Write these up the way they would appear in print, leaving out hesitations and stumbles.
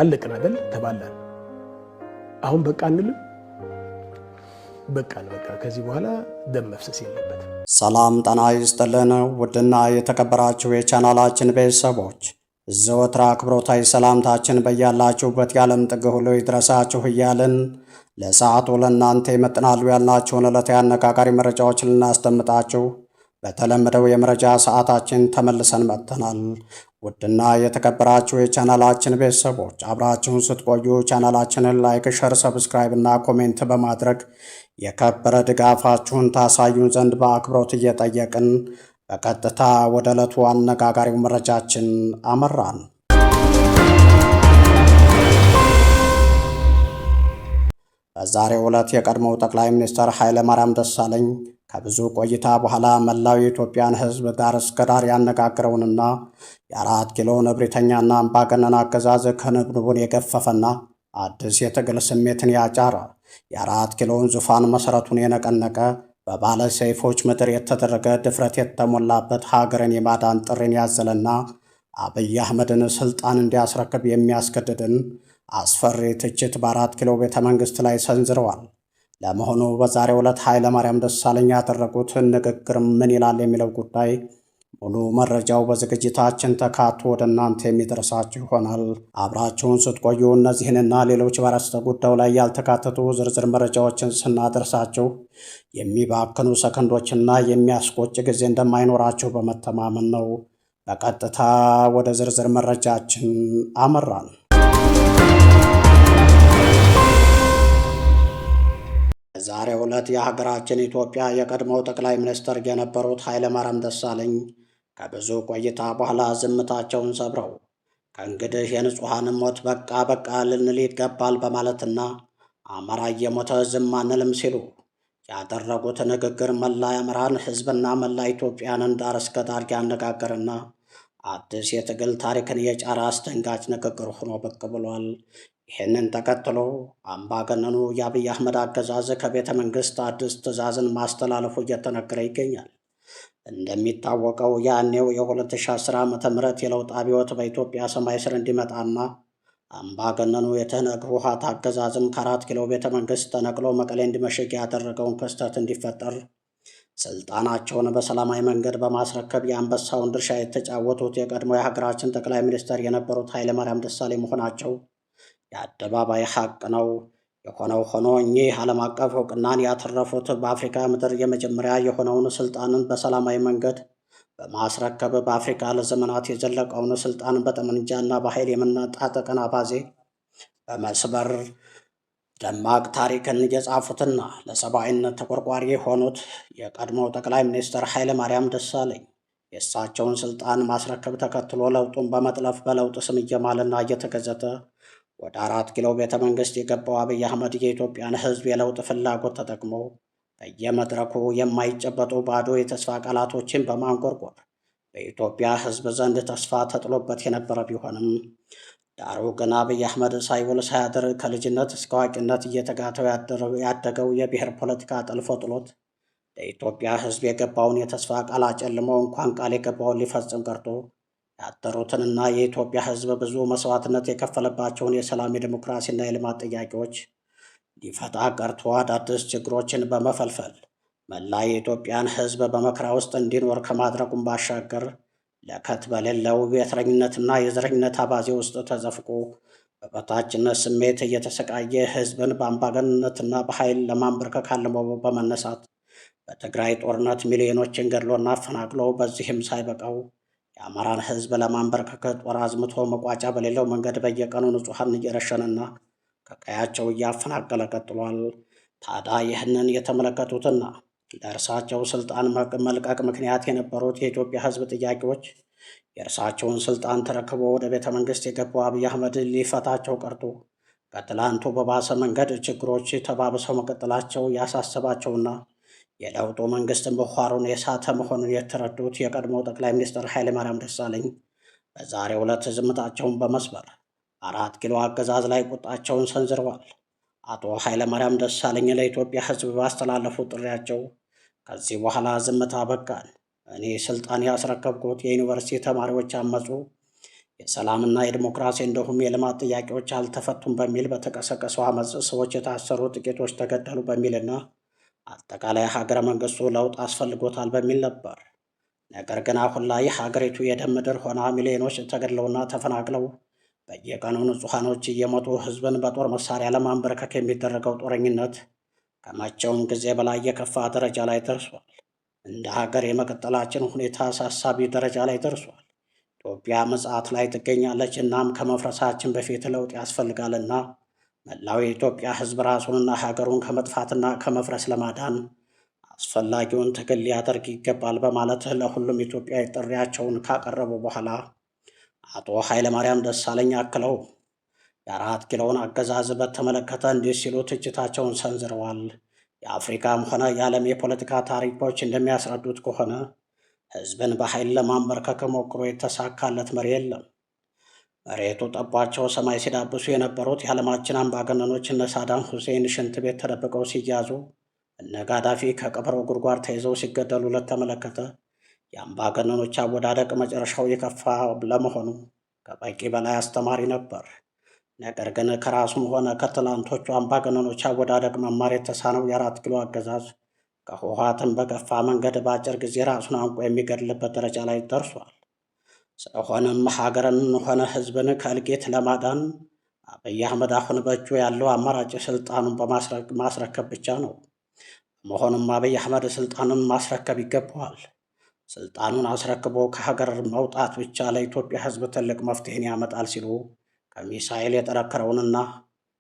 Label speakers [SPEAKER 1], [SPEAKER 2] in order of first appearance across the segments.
[SPEAKER 1] አለቅን አይደል? ተባላን። አሁን በቃ አንልም። በቃ ከዚህ በኋላ ደም መፍሰስ የለበትም።
[SPEAKER 2] ሰላም ጤና ይስጥልን ውድና የተከበራችሁ የቻናላችን ቤተሰቦች ዘወትር አክብሮታዊ ሰላምታችን በያላችሁበት የዓለም ጥግ ሁሉ ይድረሳችሁ እያልን ለሰዓቱ ለእናንተ ይመጥናሉ ያልናቸውን ዕለታዊ አነጋጋሪ መረጃዎችን ልናስደምጣችሁ በተለመደው የመረጃ ሰዓታችን ተመልሰን መጥተናል። ውድና የተከበራችሁ የቻናላችን ቤተሰቦች አብራችሁን ስትቆዩ ቻናላችንን ላይክ፣ ሸር፣ ሰብስክራይብ እና ኮሜንት በማድረግ የከበረ ድጋፋችሁን ታሳዩን ዘንድ በአክብሮት እየጠየቅን በቀጥታ ወደ ዕለቱ አነጋጋሪው መረጃችን አመራን። በዛሬው ዕለት የቀድሞው ጠቅላይ ሚኒስትር ኃይለማርያም ደሳለኝ ከብዙ ቆይታ በኋላ መላው የኢትዮጵያን ሕዝብ ዳር እስከ ዳር ያነጋግረውንና የአራት ኪሎን እብሪተኛና አምባገነን አገዛዝ ክንብንቡን የገፈፈና አዲስ የትግል ስሜትን ያጫረ የአራት ኪሎን ዙፋን መሠረቱን የነቀነቀ በባለ ሰይፎች ምድር የተደረገ ድፍረት የተሞላበት ሀገርን የማዳን ጥሪን ያዘለና አብይ አህመድን ስልጣን እንዲያስረክብ የሚያስገድድን አስፈሪ ትችት በአራት ኪሎ ቤተ መንግሥት ላይ ሰንዝረዋል። ለመሆኑ በዛሬው ዕለት ኃይለማርያም ደሳለኝ ያደረጉት ንግግር ምን ይላል የሚለው ጉዳይ ሙሉ መረጃው በዝግጅታችን ተካቶ ወደ እናንተ የሚደርሳችሁ ይሆናል። አብራችሁን ስትቆዩ እነዚህንና ሌሎች በአርዕስተ ጉዳዩ ላይ ያልተካተቱ ዝርዝር መረጃዎችን ስናደርሳችሁ የሚባክኑ ሰከንዶችና የሚያስቆጭ ጊዜ እንደማይኖራችሁ በመተማመን ነው። በቀጥታ ወደ ዝርዝር መረጃችን አመራን። በዛሬው ዕለት የሀገራችን ኢትዮጵያ የቀድሞው ጠቅላይ ሚኒስትር የነበሩት ኃይለማርያም ደሳለኝ ከብዙ ቆይታ በኋላ ዝምታቸውን ሰብረው ከእንግዲህ የንጹሐን ሞት በቃ ልንል ይገባል በማለትና አማራ እየሞተ ዝም አንልም ሲሉ ያደረጉት ንግግር መላ የአማራን ሕዝብና መላ ኢትዮጵያንን ዳር እስከ ዳር ያነጋገርና አዲስ የትግል ታሪክን የጫረ አስደንጋጭ ንግግር ሆኖ ብቅ ብሏል። ይህንን ተከትሎ አምባገነኑ የአብይ አህመድ አገዛዝ ከቤተ መንግሥት አዲስ ትዕዛዝን ማስተላለፉ እየተነገረ ይገኛል። እንደሚታወቀው ያኔው የ2010 ዓ.ም የለውጥ አብዮት በኢትዮጵያ ሰማይ ስር እንዲመጣና አምባገነኑ የትህነግ ህወሓት አገዛዝም ከአራት ኪሎ ቤተ መንግሥት ተነቅሎ መቀሌ እንዲመሽግ ያደረገውን ክስተት እንዲፈጠር ስልጣናቸውን በሰላማዊ መንገድ በማስረከብ የአንበሳውን ድርሻ የተጫወቱት የቀድሞ የሀገራችን ጠቅላይ ሚኒስትር የነበሩት ኃይለማርያም ደሳለኝ መሆናቸው የአደባባይ ሀቅ ነው። የሆነው ሆኖ እኚህ ዓለም አቀፍ እውቅናን ያተረፉት በአፍሪካ ምድር የመጀመሪያ የሆነውን ስልጣንን በሰላማዊ መንገድ በማስረከብ በአፍሪካ ለዘመናት የዘለቀውን ስልጣን በጠመንጃና በኃይል የመነጣጠቅን አባዜ በመስበር ደማቅ ታሪክን የጻፉትና ለሰብአዊነት ተቆርቋሪ የሆኑት የቀድሞው ጠቅላይ ሚኒስትር ኃይለማርያም ደሳለኝ የእሳቸውን ስልጣን ማስረከብ ተከትሎ ለውጡን በመጥለፍ በለውጥ ስም እየማለና እየተገዘተ ወደ አራት ኪሎ ቤተ መንግሥት የገባው አብይ አህመድ የኢትዮጵያን ሕዝብ የለውጥ ፍላጎት ተጠቅሞ በየመድረኩ የማይጨበጡ ባዶ የተስፋ ቃላቶችን በማንቆርቆር በኢትዮጵያ ሕዝብ ዘንድ ተስፋ ተጥሎበት የነበረ ቢሆንም ዳሩ ግን አብይ አህመድ ሳይውል ሳያድር ከልጅነት እስከ አዋቂነት እየተጋተው ያደገው የብሔር ፖለቲካ ጠልፎ ጥሎት ለኢትዮጵያ ሕዝብ የገባውን የተስፋ ቃል አጨልሞ እንኳን ቃል የገባውን ሊፈጽም ቀርቶ ያደሩትንና የኢትዮጵያ ሕዝብ ብዙ መስዋዕትነት የከፈለባቸውን የሰላም፣ የዲሞክራሲና የልማት ጥያቄዎች ሊፈታ ቀርቶ አዳዲስ ችግሮችን በመፈልፈል መላ የኢትዮጵያን ሕዝብ በመከራ ውስጥ እንዲኖር ከማድረጉም ባሻገር ለከት በሌለው የእስረኝነትና የዘረኝነት አባዜ ውስጥ ተዘፍቆ በበታችነት ስሜት እየተሰቃየ ሕዝብን በአምባገነንነትና በኃይል ለማንበርከክ አልሞ በመነሳት በትግራይ ጦርነት ሚሊዮኖችን ገድሎና አፈናቅሎ በዚህም ሳይበቃው የአማራን ሕዝብ ለማንበርከክ ጦር አዝምቶ መቋጫ በሌለው መንገድ በየቀኑ ንጹሐን እየረሸነና ከቀያቸው እያፈናቀለ ቀጥሏል። ታዲያ ይህንን የተመለከቱትና ለእርሳቸው ስልጣን መልቀቅ ምክንያት የነበሩት የኢትዮጵያ ሕዝብ ጥያቄዎች የእርሳቸውን ስልጣን ተረክቦ ወደ ቤተ መንግሥት የገባው አብይ አህመድ ሊፈታቸው ቀርቶ ከትላንቱ በባሰ መንገድ ችግሮች ተባብሰው መቀጠላቸው ያሳሰባቸውና የለውጡ መንግስት ምህዋሩን የሳተ መሆኑን የተረዱት የቀድሞው ጠቅላይ ሚኒስትር ኃይለማርያም ደሳለኝ በዛሬው ዕለት ዝምታቸውን በመስበር አራት ኪሎ አገዛዝ ላይ ቁጣቸውን ሰንዝረዋል። አቶ ኃይለማርያም ደሳለኝ ለኢትዮጵያ ሕዝብ ባስተላለፉት ጥሪያቸው ከዚህ በኋላ ዝምታ በቃን፣ እኔ ስልጣን ያስረከብኩት የዩኒቨርሲቲ ተማሪዎች አመፁ፣ የሰላምና የዲሞክራሲ እንዲሁም የልማት ጥያቄዎች አልተፈቱም በሚል በተቀሰቀሰው አመፅ ሰዎች የታሰሩ፣ ጥቂቶች ተገደሉ በሚልና አጠቃላይ ሀገረ መንግስቱ ለውጥ አስፈልጎታል በሚል ነበር። ነገር ግን አሁን ላይ ሀገሪቱ የደም ምድር ሆና ሚሊዮኖች ተገድለውና ተፈናቅለው በየቀኑ ንጹሐኖች እየሞቱ ህዝብን በጦር መሳሪያ ለማንበርከክ የሚደረገው ጦረኝነት ከመቼውም ጊዜ በላይ የከፋ ደረጃ ላይ ደርሷል። እንደ ሀገር የመቀጠላችን ሁኔታ አሳሳቢ ደረጃ ላይ ደርሷል። ኢትዮጵያ ምጽአት ላይ ትገኛለች። እናም ከመፍረሳችን በፊት ለውጥ ያስፈልጋልና መላው የኢትዮጵያ ህዝብ ራሱንና ሀገሩን ከመጥፋትና ከመፍረስ ለማዳን አስፈላጊውን ትግል ሊያደርግ ይገባል በማለት ለሁሉም ኢትዮጵያዊ ጥሪያቸውን ካቀረቡ በኋላ አቶ ኃይለማርያም ደሳለኝ አክለው የአራት ኪሎውን አገዛዝ በተመለከተ እንዲህ ሲሉ ትችታቸውን ሰንዝረዋል። የአፍሪካም ሆነ የዓለም የፖለቲካ ታሪኮች እንደሚያስረዱት ከሆነ ህዝብን በኃይል ለማንበርከክ ሞክሮ የተሳካለት መሪ የለም። መሬቱ ጠቧቸው ሰማይ ሲዳብሱ የነበሩት የዓለማችን አምባገነኖች እነ ሳዳም ሁሴን ሽንት ቤት ተደብቀው ሲያዙ፣ እነ ጋዳፊ ከቀበሮ ጉድጓድ ተይዘው ሲገደሉ ለተመለከተ የአምባገነኖች አወዳደቅ መጨረሻው የከፋ ለመሆኑ ከበቂ በላይ አስተማሪ ነበር። ነገር ግን ከራሱም ሆነ ከትላንቶቹ አምባገነኖች አወዳደቅ መማር የተሳነው የአራት ኪሎ አገዛዝ ከህወሓትም በከፋ መንገድ በአጭር ጊዜ ራሱን አንቆ የሚገድልበት ደረጃ ላይ ደርሷል። ስለሆነም ሀገርን ሆነ ህዝብን ከእልቂት ለማዳን አብይ አህመድ አሁን በእጁ ያለው አማራጭ ስልጣኑን ማስረከብ ብቻ ነው። መሆኑም አብይ አህመድ ስልጣኑን ማስረከብ ይገባዋል። ስልጣኑን አስረክቦ ከሀገር መውጣት ብቻ ለኢትዮጵያ ህዝብ ትልቅ መፍትሄን ያመጣል ሲሉ ከሚሳኤል የጠረከረውንና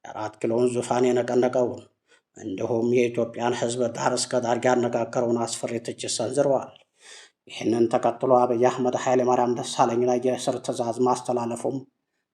[SPEAKER 2] የአራት ኪሎውን ዙፋን የነቀነቀውን እንዲሁም የኢትዮጵያን ህዝብ ዳር እስከ ዳር ያነጋገረውን አስፈሪ ትችት ሰንዝረዋል። ይህንን ተከትሎ አብይ አህመድ ኃይለማርያም ደሳለኝ ላይ የእስር ትዕዛዝ ማስተላለፉም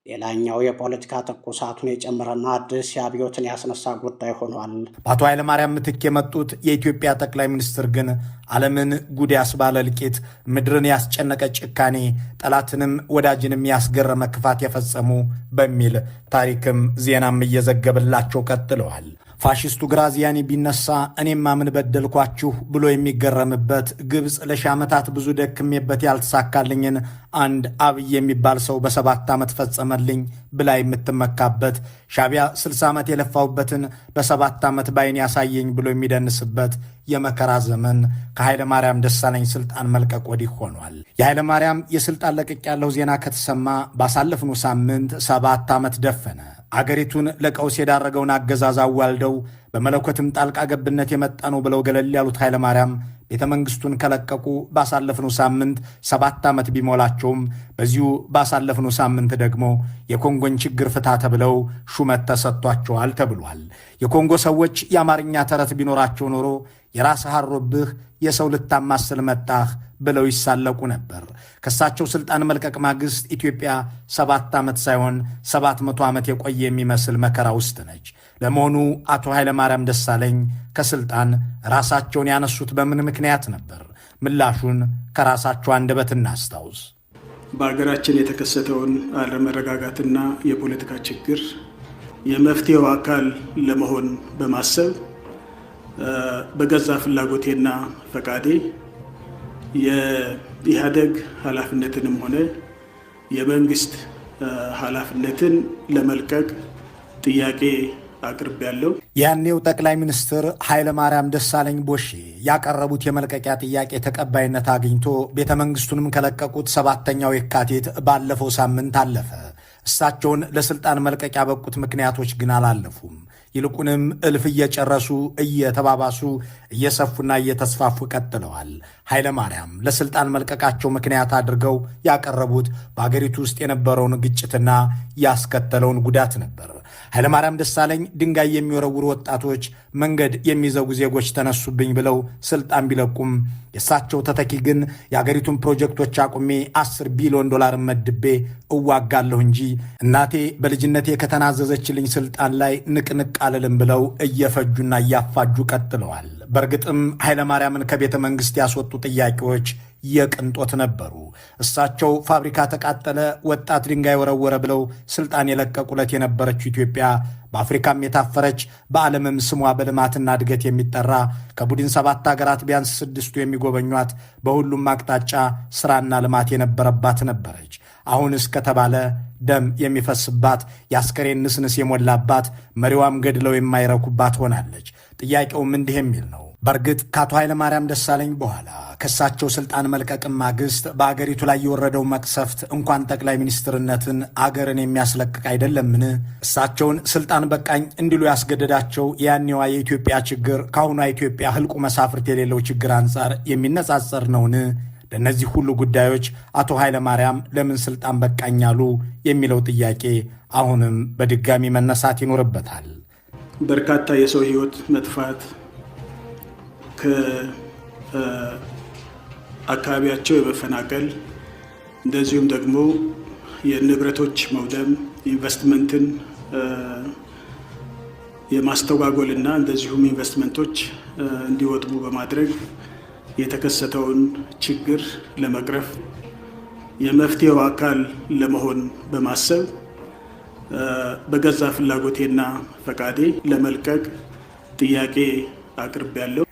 [SPEAKER 2] ሌላኛው የፖለቲካ ትኩሳቱን የጨመረና አዲስ የአብዮትን ያስነሳ ጉዳይ ሆኗል።
[SPEAKER 3] በአቶ ኃይለማርያም ምትክ የመጡት የኢትዮጵያ ጠቅላይ ሚኒስትር ግን ዓለምን ጉድ ያስባለ እልቂት፣ ምድርን ያስጨነቀ ጭካኔ፣ ጠላትንም ወዳጅንም ያስገረመ ክፋት የፈጸሙ በሚል ታሪክም ዜናም እየዘገበላቸው ቀጥለዋል። ፋሽስቱ ግራዚያኒ ቢነሳ እኔማ ምን በደልኳችሁ ብሎ የሚገረምበት፣ ግብፅ ለ1000 ዓመታት ብዙ ደክሜበት ያልተሳካልኝን አንድ አብይ የሚባል ሰው በ7 ዓመት ፈጸመልኝ ብላ የምትመካበት፣ ሻዕቢያ 60 ዓመት የለፋውበትን በ7 ዓመት ባይን ያሳየኝ ብሎ የሚደንስበት የመከራ ዘመን ከኃይለማርያም ደሳለኝ ስልጣን መልቀቅ ወዲህ ሆኗል። የኃይለማርያም የስልጣን ለቅቅ ያለው ዜና ከተሰማ ባሳለፍነው ሳምንት 7 ዓመት ደፈነ። አገሪቱን ለቀውስ የዳረገውን አገዛዝ አዋልደው በመለኮትም ጣልቃ ገብነት የመጣ ነው ብለው ገለል ያሉት ኃይለማርያም ቤተ መንግሥቱን ከለቀቁ ባሳለፍነው ሳምንት 7 ዓመት ቢሞላቸውም በዚሁ ባሳለፍነው ሳምንት ደግሞ የኮንጎን ችግር ፍታ ተብለው ሹመት ተሰጥቷቸዋል ተብሏል። የኮንጎ ሰዎች የአማርኛ ተረት ቢኖራቸው ኖሮ የራስህ አሮብህ የሰው ልታማስል መጣህ ብለው ይሳለቁ ነበር። ከሳቸው ስልጣን መልቀቅ ማግስት ኢትዮጵያ 7 ዓመት ሳይሆን 700 ዓመት የቆየ የሚመስል መከራ ውስጥ ነች። ለመሆኑ አቶ ኃይለማርያም ደሳለኝ ከስልጣን ራሳቸውን ያነሱት በምን ምክንያት ነበር? ምላሹን ከራሳቸው አንደበት እናስታውስ።
[SPEAKER 1] በሀገራችን የተከሰተውን አለመረጋጋትና የፖለቲካ ችግር የመፍትሄው አካል ለመሆን በማሰብ በገዛ ፍላጎቴና ፈቃዴ የኢህአደግ ኃላፊነትንም ሆነ የመንግስት ኃላፊነትን ለመልቀቅ ጥያቄ አቅርቤያለሁ።
[SPEAKER 3] ያኔው ጠቅላይ ሚኒስትር ኃይለማርያም ደሳለኝ ቦሼ ያቀረቡት የመልቀቂያ ጥያቄ ተቀባይነት አግኝቶ ቤተ መንግስቱንም ከለቀቁት 7ኛው የካቲት ባለፈው ሳምንት አለፈ። እሳቸውን ለስልጣን መልቀቅ ያበቁት ምክንያቶች ግን አላለፉም። ይልቁንም እልፍ እየጨረሱ እየተባባሱ እየሰፉና እየተስፋፉ ቀጥለዋል። ኃይለማርያም ለስልጣን መልቀቃቸው ምክንያት አድርገው ያቀረቡት በአገሪቱ ውስጥ የነበረውን ግጭትና ያስከተለውን ጉዳት ነበር። ኃይለማርያም ደሳለኝ ድንጋይ የሚወረውሩ ወጣቶች፣ መንገድ የሚዘጉ ዜጎች ተነሱብኝ ብለው ስልጣን ቢለቁም የእሳቸው ተተኪ ግን የአገሪቱን ፕሮጀክቶች አቁሜ $10 ቢሊዮን መድቤ እዋጋለሁ እንጂ እናቴ በልጅነቴ ከተናዘዘችልኝ ስልጣን ላይ ንቅንቅ አልልም ብለው እየፈጁና እያፋጁ ቀጥለዋል። በእርግጥም ኃይለማርያምን ከቤተ መንግሥት ያስወጡ ጥያቄዎች የቅንጦት ነበሩ። እሳቸው ፋብሪካ ተቃጠለ፣ ወጣት ድንጋይ ወረወረ ብለው ስልጣን የለቀቁለት የነበረችው ኢትዮጵያ በአፍሪካም የታፈረች በዓለምም ስሟ በልማትና እድገት የሚጠራ ከቡድን 7 ሀገራት ቢያንስ 6ቱ የሚጎበኟት በሁሉም አቅጣጫ ስራና ልማት የነበረባት ነበረች። አሁንስ ከተባለ ደም የሚፈስባት የአስከሬን ንስንስ የሞላባት መሪዋም ገድለው የማይረኩባት ሆናለች። ጥያቄውም እንዲህ የሚል ነው። በእርግጥ ከአቶ ኃይለማርያም ደሳለኝ በኋላ ከእሳቸው ስልጣን መልቀቅም ማግስት በአገሪቱ ላይ የወረደው መቅሰፍት እንኳን ጠቅላይ ሚኒስትርነትን አገርን የሚያስለቅቅ አይደለምን? እሳቸውን ስልጣን በቃኝ እንዲሉ ያስገደዳቸው የያኔዋ የኢትዮጵያ ችግር ከአሁኗ ኢትዮጵያ ህልቁ መሳፍርት የሌለው ችግር አንጻር የሚነጻጸር ነውን? ለእነዚህ ሁሉ ጉዳዮች አቶ ኃይለማርያም ለምን ስልጣን በቃኝ አሉ የሚለው ጥያቄ አሁንም በድጋሚ መነሳት ይኖርበታል።
[SPEAKER 1] በርካታ የሰው ህይወት መጥፋት፣ ከአካባቢያቸው የመፈናቀል እንደዚሁም ደግሞ የንብረቶች መውደም፣ ኢንቨስትመንትን የማስተጓጎልና እንደዚሁም ኢንቨስትመንቶች እንዲወድሙ በማድረግ የተከሰተውን ችግር ለመቅረፍ የመፍትሄው አካል ለመሆን በማሰብ በገዛ ፍላጎቴና ፈቃዴ ለመልቀቅ ጥያቄ አቅርቤያለሁ።